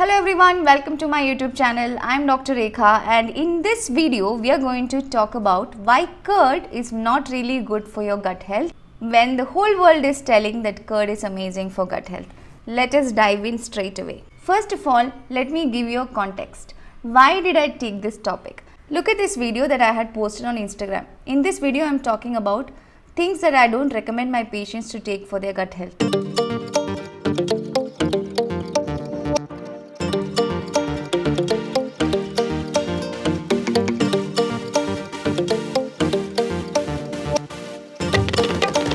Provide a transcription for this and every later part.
Hello everyone, welcome to my YouTube channel. I am Dr. Rekha, and in this video we are going to talk about why curd is not really good for your gut health when the whole world is telling that curd is amazing for gut health. Let us dive in straight away. First of all, let me give you a context. Why did I take this topic? Look at this video that I had posted on Instagram. In this video I am talking about things that I don't recommend my patients to take for their gut health.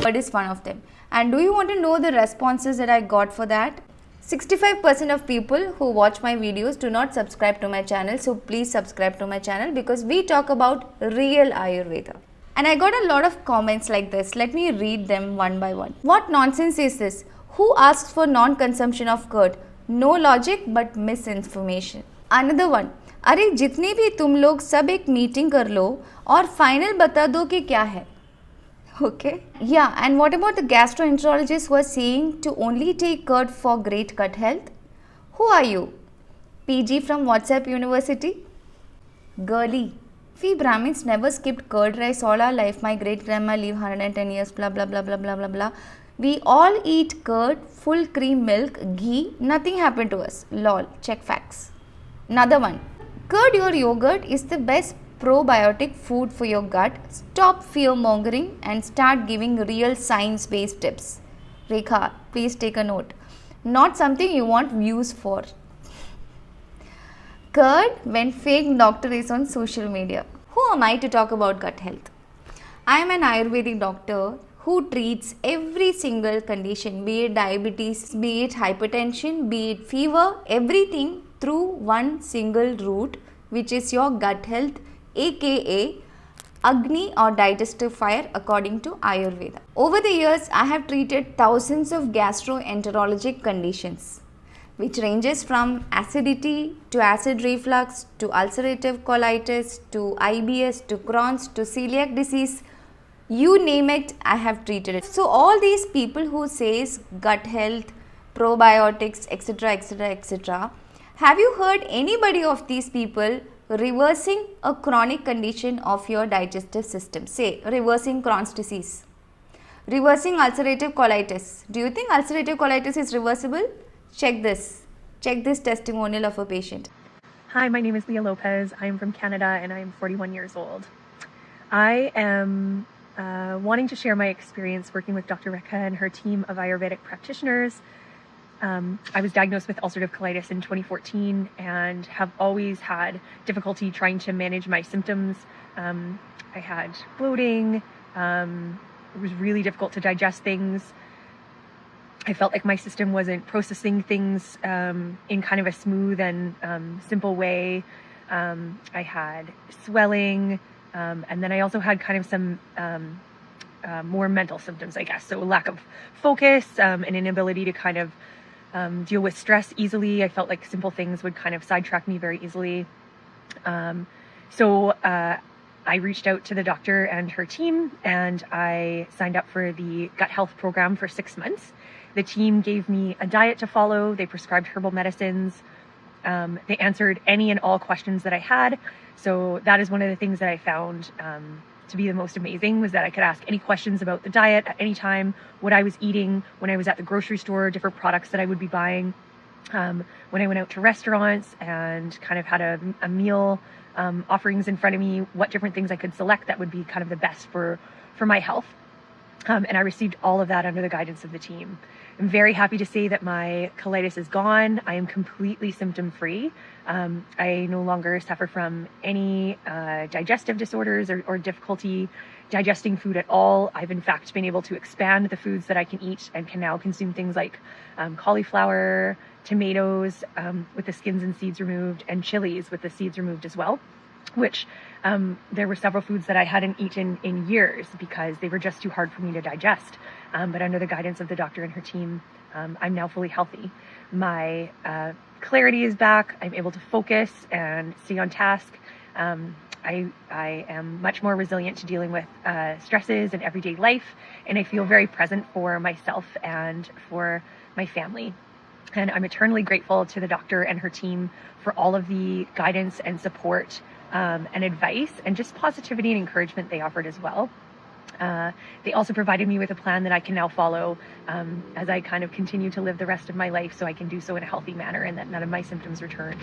Curd is one of them. And do you want to know the responses that I got for that? 65% of people who watch my videos do not subscribe to my channel, so please subscribe to my channel because we talk about real Ayurveda. And I got a lot of comments like this. Let me read them one by one. What nonsense is this? Who asks for non-consumption of curd? No logic but misinformation. Another one. अरे जितने भी तुम लोग सब एक meeting कर लो और final बता दो कि क्या है. Okay. Yeah, and what about the gastroenterologists who are saying to only take curd for great gut health? Who are you? PG from WhatsApp University? Girly. We Brahmins never skipped curd rice all our life. My great grandma lived 110 years, blah blah blah blah blah blah blah. We all eat curd, full cream milk, ghee, nothing happened to us. Lol, check facts. Another one. Curd your yogurt is the best probiotic food for your gut. Stop fear mongering and start giving real science based tips. Rekha, please take a note. Not something you want views for. Curd when fake doctor is on social media. Who am I to talk about gut health? I am an Ayurvedic doctor who treats every single condition, be it diabetes, be it hypertension, be it fever, everything through one single route, which is your gut health, aka Agni or digestive fire according to Ayurveda. Over the years, I have treated thousands of gastroenterologic conditions, which ranges from acidity to acid reflux to ulcerative colitis to IBS to Crohn's to celiac disease. You name it, I have treated it. So all these people who says gut health, probiotics, etc., etc., etc., have you heard anybody of these people reversing a chronic condition of your digestive system? Say, reversing Crohn's disease, reversing ulcerative colitis. Do you think ulcerative colitis is reversible? Check this. Check this testimonial of a patient. Hi, my name is Leah Lopez. I'm from Canada and I'm 41 years old. I am wanting to share my experience working with Dr. Rekha and her team of Ayurvedic practitioners. I was diagnosed with ulcerative colitis in 2014 and have always had difficulty trying to manage my symptoms. I had bloating. It was really difficult to digest things. I felt like my system wasn't processing things in kind of a smooth and simple way. I had swelling, and then I also had kind of some more mental symptoms, I guess. So lack of focus, an inability to kind of deal with stress easily. I felt like simple things would kind of sidetrack me very easily. So I reached out to the doctor and her team, and I signed up for the gut health program for 6 months. The team gave me a diet to follow. They prescribed herbal medicines. They answered any and all questions that I had. So that is one of the things that I found to be the most amazing, was that I could ask any questions about the diet at any time, what I was eating when I was at the grocery store, different products that I would be buying, when I went out to restaurants and kind of had a meal offerings in front of me, what different things I could select that would be kind of the best for my health. And I received all of that under the guidance of the team. I'm very happy to say that my colitis is gone. I am completely symptom-free. I no longer suffer from any digestive disorders or difficulty digesting food at all. I've in fact been able to expand the foods that I can eat and can now consume things like cauliflower, tomatoes with the skins and seeds removed, and chilies with the seeds removed as well, which there were several foods that I hadn't eaten in years because they were just too hard for me to digest. But under the guidance of the doctor and her team, I'm now fully healthy. My clarity is back. I'm able to focus and stay on task. I am much more resilient to dealing with stresses in everyday life, and I feel very present for myself and for my family. And I'm eternally grateful to the doctor and her team for all of the guidance and support and advice and just positivity and encouragement they offered as well. They also provided me with a plan that I can now follow as I kind of continue to live the rest of my life, so I can do so in a healthy manner and that none of my symptoms return.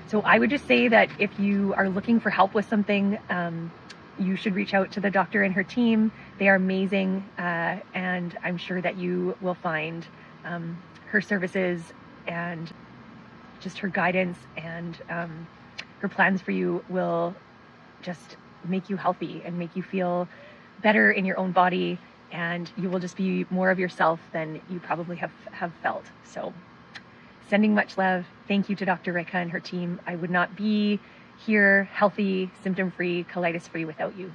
So I would just say that if you are looking for help with something, you should reach out to the doctor and her team. They are amazing, and I'm sure that you will find her services and just her guidance and her plans for you will just make you healthy and make you feel better in your own body, and you will just be more of yourself than you probably have felt. So sending much love. Thank you to Dr. Rika and her team. I would not be here healthy, symptom-free, colitis-free without you.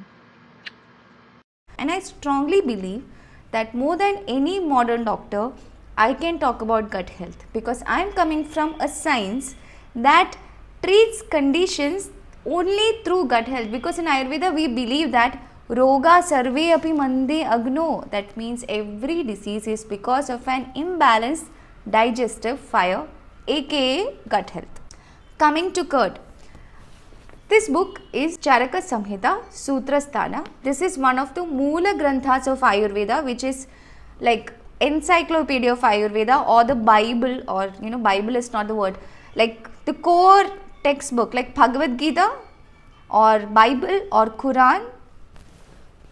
And I strongly believe that more than any modern doctor, I can talk about gut health, because I am coming from a science that treats conditions only through gut health. Because in Ayurveda we believe that Roga sarve api mande agno, that means every disease is because of an imbalanced digestive fire, aka gut health. Coming to curd. This book is Charaka Samhita Sutrasthana. This is one of the Moola Granthas of Ayurveda, which is like encyclopedia of Ayurveda, or the Bible, or Bible is not the word, like the core textbook, like Bhagavad Gita or Bible or Quran.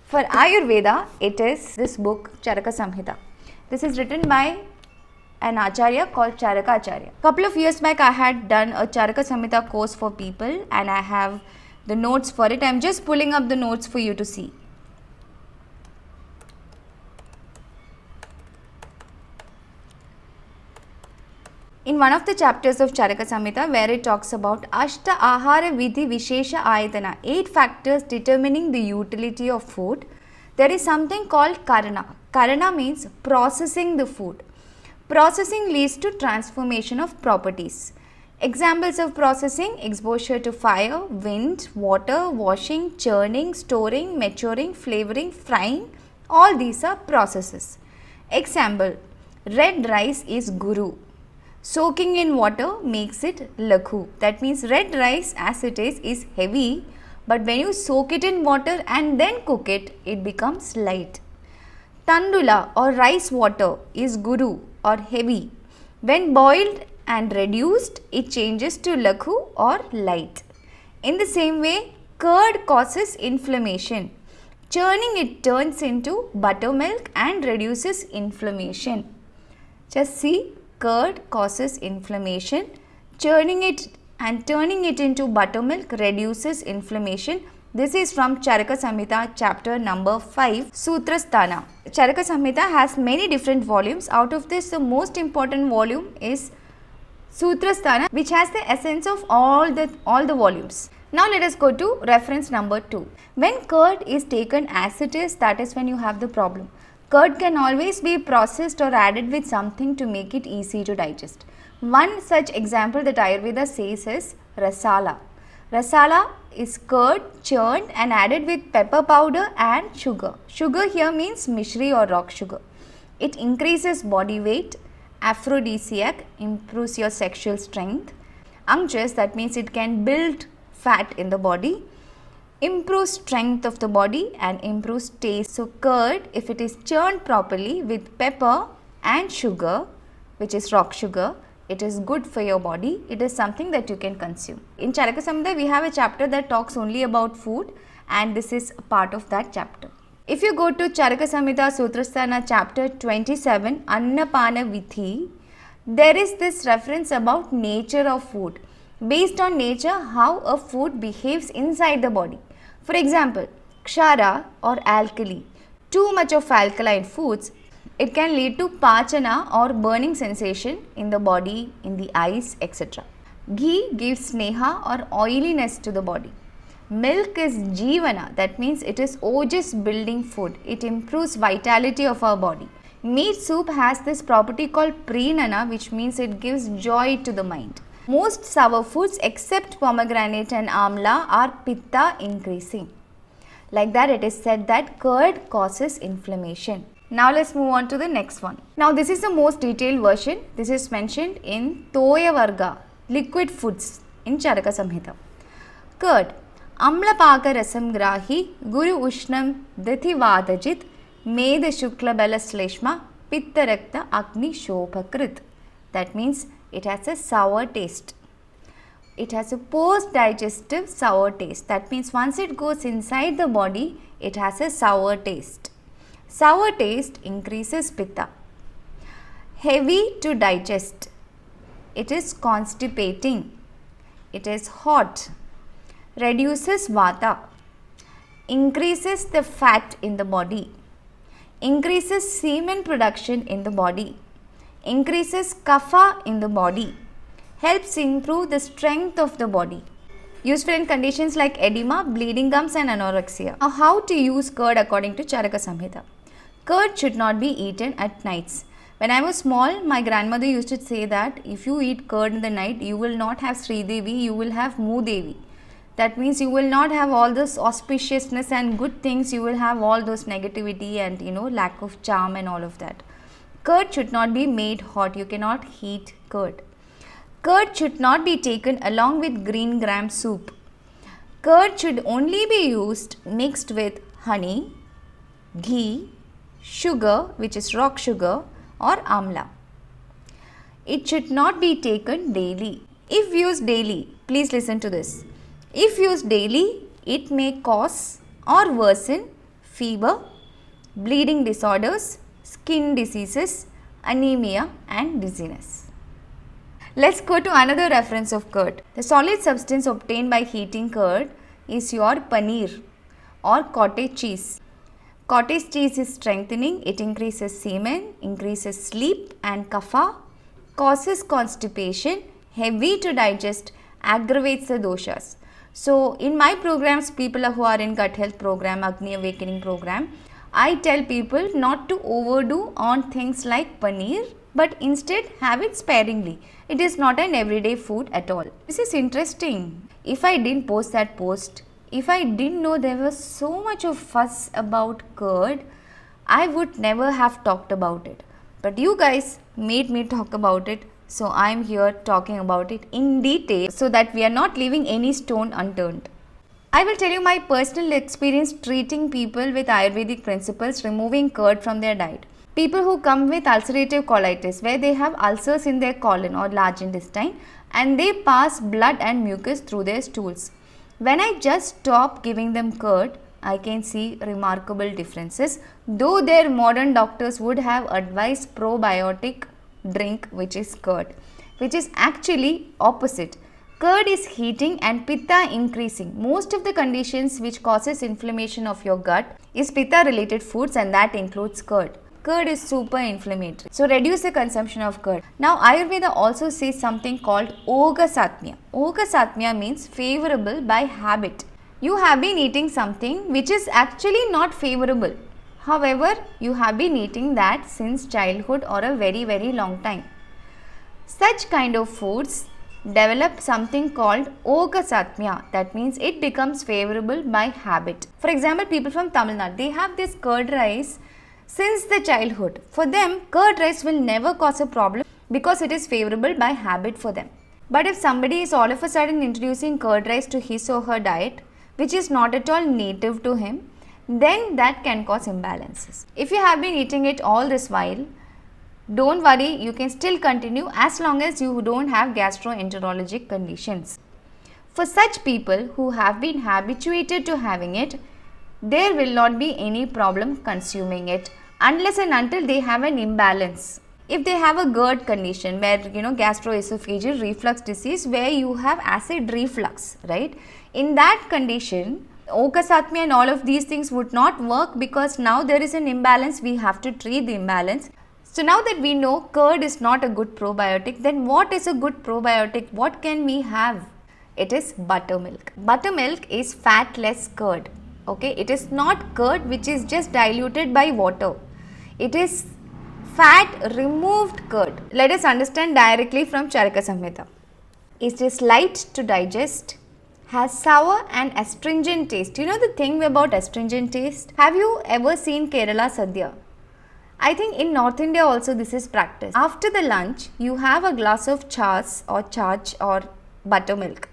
For Ayurveda, it is this book Charaka Samhita. This is written by an acharya called Charaka Acharya. Couple of years back, I had done a Charaka Samhita course for people, and I have the notes for it. I am just pulling up the notes for you to see. In one of the chapters of Charaka Samhita, where it talks about Ashta Ahara Vidhi Vishesha Ayatana, 8 factors determining the utility of food, there is something called Karana. Karana means processing the food. Processing leads to transformation of properties. Examples of processing: exposure to fire, wind, water, washing, churning, storing, maturing, flavoring, frying. All these are processes. Example: red rice is guru. Soaking in water makes it lakhu. That means red rice as it is heavy, but when you soak it in water and then cook it, it becomes light. Tandula or rice water is guru or heavy. When boiled and reduced, it changes to lakhu or light. In the same way, curd causes inflammation. Churning it turns into buttermilk and reduces inflammation. Just see, curd causes inflammation. Churning it and turning it into buttermilk reduces inflammation. This is from Charaka Samhita chapter number 5, Sutrasthana. Charaka Samhita has many different volumes. Out of this, the most important volume is Sutrasthana, which has the essence of all the volumes. Now let us go to reference number 2. When curd is taken as it is, that is when you have the problem. Curd can always be processed or added with something to make it easy to digest. One such example that Ayurveda says is rasala. Rasala is curd churned and added with pepper powder and sugar. Sugar here means mishri or rock sugar. It increases body weight, aphrodisiac, improves your sexual strength. Unctuous, that means it can build fat in the body, improves strength of the body and improves taste. So curd, if it is churned properly with pepper and sugar, which is rock sugar, it is good for your body. It is something that you can consume. In Charaka Samhita, we have a chapter that talks only about food, and this is a part of that chapter. If you go to Charaka Samhita Sutrasthana chapter 27, Annapana Vithi, there is this reference about nature of food. Based on nature, how a food behaves inside the body. For example, kshara or alkali. Too much of alkaline foods, it can lead to pachana or burning sensation in the body, in the eyes, etc. Ghee gives sneha or oiliness to the body. Milk is jivana, that means it is ojas building food. It improves vitality of our body. Meat soup has this property called prenana, which means it gives joy to the mind. Most sour foods except pomegranate and amla are pitta increasing. Like that, it is said that curd causes inflammation. Now let's move on to the next one. Now this is the most detailed version. This is mentioned in Toya Varga, liquid foods in Charaka Samhita. Curd. Amlapaka rasam grahi, guru ushnam diti vadajit, meda shukla bala sleshma, pitta rakta agni shobhakrit. That means it has a sour taste. It has a post-digestive sour taste. That means once it goes inside the body, it has a sour taste. Sour taste increases pitta. Heavy to digest. It is constipating. It is hot. Reduces vata. Increases the fat in the body. Increases semen production in the body. Increases kapha in the body. Helps improve the strength of the body. Useful in conditions like edema, bleeding gums and anorexia. Now how to use curd according to Charaka Samhita. Curd should not be eaten at nights. When I was small, my grandmother used to say that if you eat curd in the night, you will not have Sri Devi, you will have Moodevi. That means you will not have all this auspiciousness and good things, you will have all those negativity and lack of charm and all of that. Curd should not be made hot, you cannot heat curd. Curd should not be taken along with green gram soup. Curd should only be used mixed with honey, ghee, sugar, which is rock sugar, or amla. It should not be taken daily. If used daily, please listen to this. If used daily, it may cause or worsen fever, bleeding disorders, skin diseases, anemia and dizziness. Let's go to another reference of curd. The solid substance obtained by heating curd is your paneer or cottage cheese. Cottage cheese is strengthening, it increases semen, increases sleep and kapha, causes constipation, heavy to digest, aggravates the doshas. So in my programs, people who are in gut health program, Agni Awakening program, I tell people not to overdo on things like paneer, but instead have it sparingly. It is not an everyday food at all. This is interesting. If I didn't post that post, if I didn't know there was so much of fuss about curd, I would never have talked about it. But you guys made me talk about it, so I am here talking about it in detail so that we are not leaving any stone unturned. I will tell you my personal experience treating people with Ayurvedic principles, removing curd from their diet. People who come with ulcerative colitis, where they have ulcers in their colon or large intestine and they pass blood and mucus through their stools. When I just stop giving them curd, I can see remarkable differences, though their modern doctors would have advised probiotic drink, which is curd, which is actually opposite. Curd is heating and pitta increasing. Most of the conditions which causes inflammation of your gut is pitta related foods, and that includes curd. Curd is super inflammatory. So reduce the consumption of curd. Now Ayurveda also says something called Oga Satmya. Oga Satmya means favorable by habit. You have been eating something which is actually not favorable. However, you have been eating that since childhood or a very long time. Such kind of foods develop something called Oga Satmya. That means it becomes favorable by habit. For example, people from Tamil Nadu, they have this curd rice since the childhood. For them, curd rice will never cause a problem because it is favorable by habit for them. But if somebody is all of a sudden introducing curd rice to his or her diet, which is not at all native to him, then that can cause imbalances. If you have been eating it all this while, don't worry, you can still continue as long as you don't have gastroenterologic conditions. For such people who have been habituated to having it, there will not be any problem consuming it unless and until they have an imbalance. If they have a GERD condition where gastroesophageal reflux disease, where you have acid reflux, right? In that condition, Oka Satmya and all of these things would not work because now there is an imbalance. We have to treat the imbalance. So now that we know curd is not a good probiotic, then what is a good probiotic? What can we have? It is buttermilk. Buttermilk is fatless curd. Okay, it is not curd which is just diluted by water. It is fat removed curd. Let us understand directly from Charaka Samhita. It is light to digest, has sour and astringent taste. You know the thing about astringent taste? Have you ever seen Kerala Sadhya? I think in North India also this is practiced. After the lunch, you have a glass of chas or buttermilk.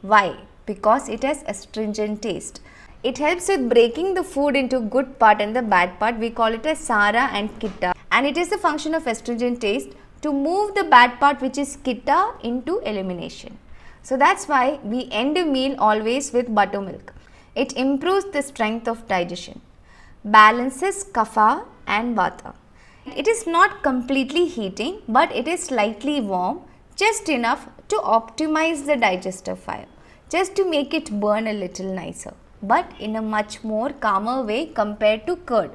Why? Because it has astringent taste. It helps with breaking the food into good part and the bad part. We call it as Sara and Kitta. And it is the function of astringent taste to move the bad part, which is Kitta, into elimination. So that's why we end a meal always with buttermilk. It improves the strength of digestion, balances kapha and vata. It is not completely heating, but it is slightly warm, just enough to optimize the digestive fire, just to make it burn a little nicer, but in a much more calmer way compared to curd.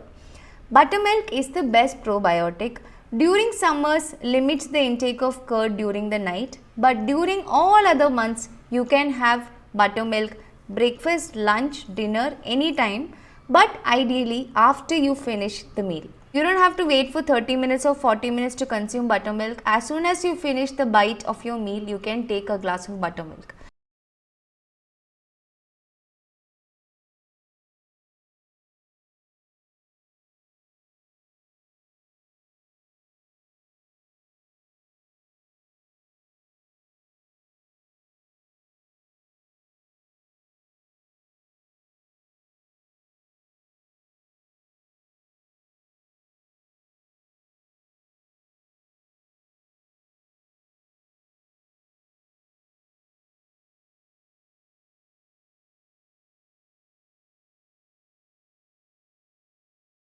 Buttermilk is the best probiotic. During summers, limits the intake of curd during the night, but during all other months, you can have buttermilk, breakfast, lunch, dinner, anytime, but ideally after you finish the meal. You don't have to wait for 30 minutes or 40 minutes to consume buttermilk. As soon as you finish the bite of your meal, you can take a glass of buttermilk.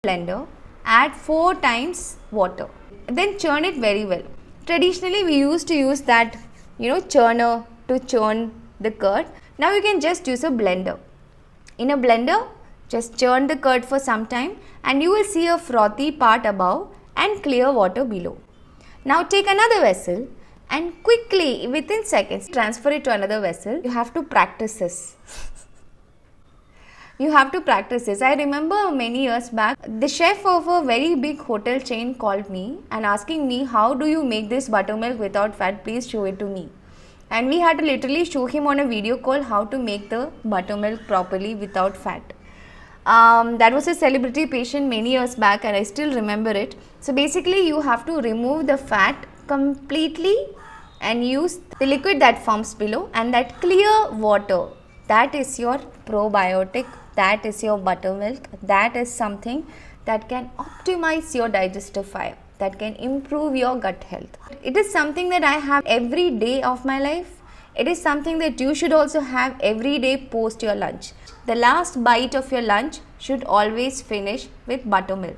Blender, add 4 times water, then churn it very well. Traditionally we used to use that churner to churn the curd. Now you can just use a blender. In a blender, just churn the curd for some time and you will see a frothy part above and clear water below. Now take another vessel and quickly within seconds transfer it to another vessel. You have to practice this. You have to practice this. I remember many years back, the chef of a very big hotel chain called me and asking me, how do you make this buttermilk without fat? Please show it to me. And we had to literally show him on a video call how to make the buttermilk properly without fat. That was a celebrity patient many years back and I still remember it. So basically you have to remove the fat completely and use the liquid that forms below and that clear water. That is your probiotic. That is your buttermilk. That is something that can optimize your digestive fire, that can improve your gut health. It is something that I have every day of my life. It is something that you should also have every day post your lunch. The last bite of your lunch should always finish with buttermilk.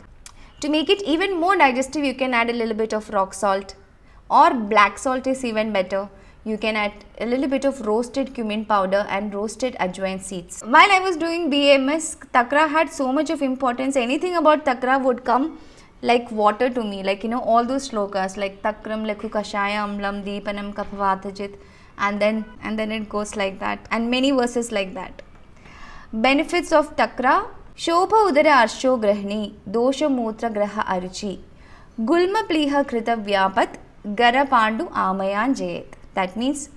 To make it even more digestive, you can add a little bit of rock salt or black salt is even better. You can add a little bit of roasted cumin powder and roasted ajwain seeds. While I was doing BMS, takra had so much of importance. Anything about takra would come like water to me, like all those shlokas like takram lekhu kashaya amlam deepanam kapavatajit, and then it goes like that, and many verses like that. Benefits of takra: shobha udara arsho grahni, dosha mutra graha aruchi, gulma pliha krita vyapat, gara pandu amayan jayet. That means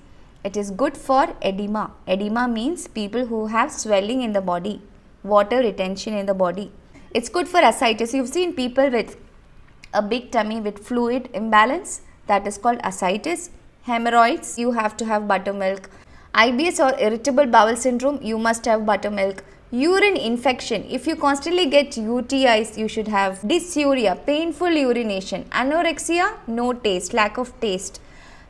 it is good for edema. Edema means people who have swelling in the body, water retention in the body. It's good for ascites. You've seen people with a big tummy with fluid imbalance, that is called ascites. Hemorrhoids, you have to have buttermilk. IBS or irritable bowel syndrome, you must have buttermilk. Urine infection, if you constantly get UTIs, you should have. Dysuria, painful urination. Anorexia, no taste, lack of taste.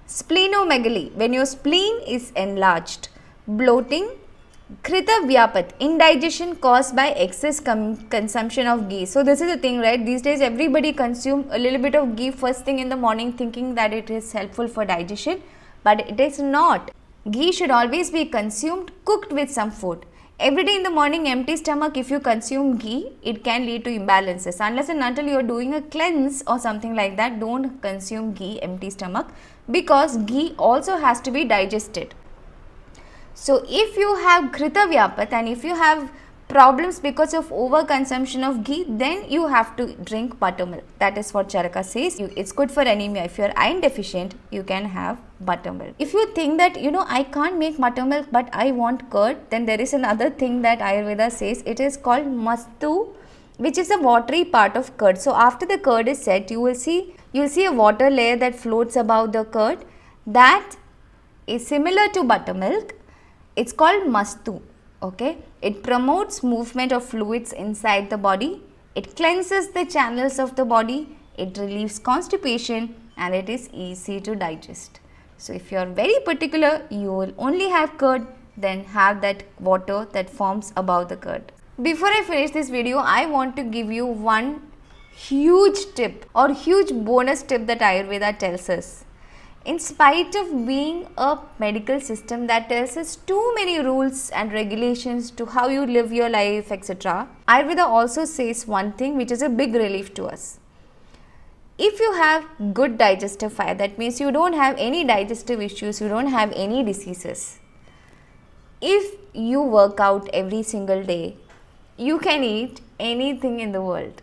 Splenomegaly, when your spleen is enlarged. Bloating. Krita vyapat, indigestion caused by excess consumption of ghee. So this is the thing, right? These days everybody consume a little bit of ghee first thing in the morning thinking that it is helpful for digestion, but it is not. Ghee should always be consumed cooked with some food. Every day in the morning, empty stomach, if you consume ghee, it can lead to imbalances. Unless and until you are doing a cleanse or something like that, don't consume ghee empty stomach, because ghee also has to be digested. So if you have krita vyapat and if you have problems because of overconsumption of ghee, then you have to drink buttermilk. That is what Charaka says. It's good for anemia. If you are iron deficient, you can have buttermilk. If you think that I can't make buttermilk but I want curd, then there is another thing that Ayurveda says. It is called mastu which is the watery part of curd. So after the curd is set, you will see a water layer that floats above the curd. That is similar to buttermilk. It's called mastu. Okay, it promotes movement of fluids inside the body. It cleanses the channels of the body. It relieves constipation and it is easy to digest. So if you are very particular, you will only have curd, then have that water that forms above the curd. Before I finish this video, I want to give you one huge tip or huge bonus tip that Ayurveda tells us. In spite of being a medical system that tells us too many rules and regulations to how you live your life, etc., Ayurveda also says one thing which is a big relief to us. If you have good digestive fire, that means you don't have any digestive issues, you don't have any diseases. If you work out every single day, you can eat anything in the world.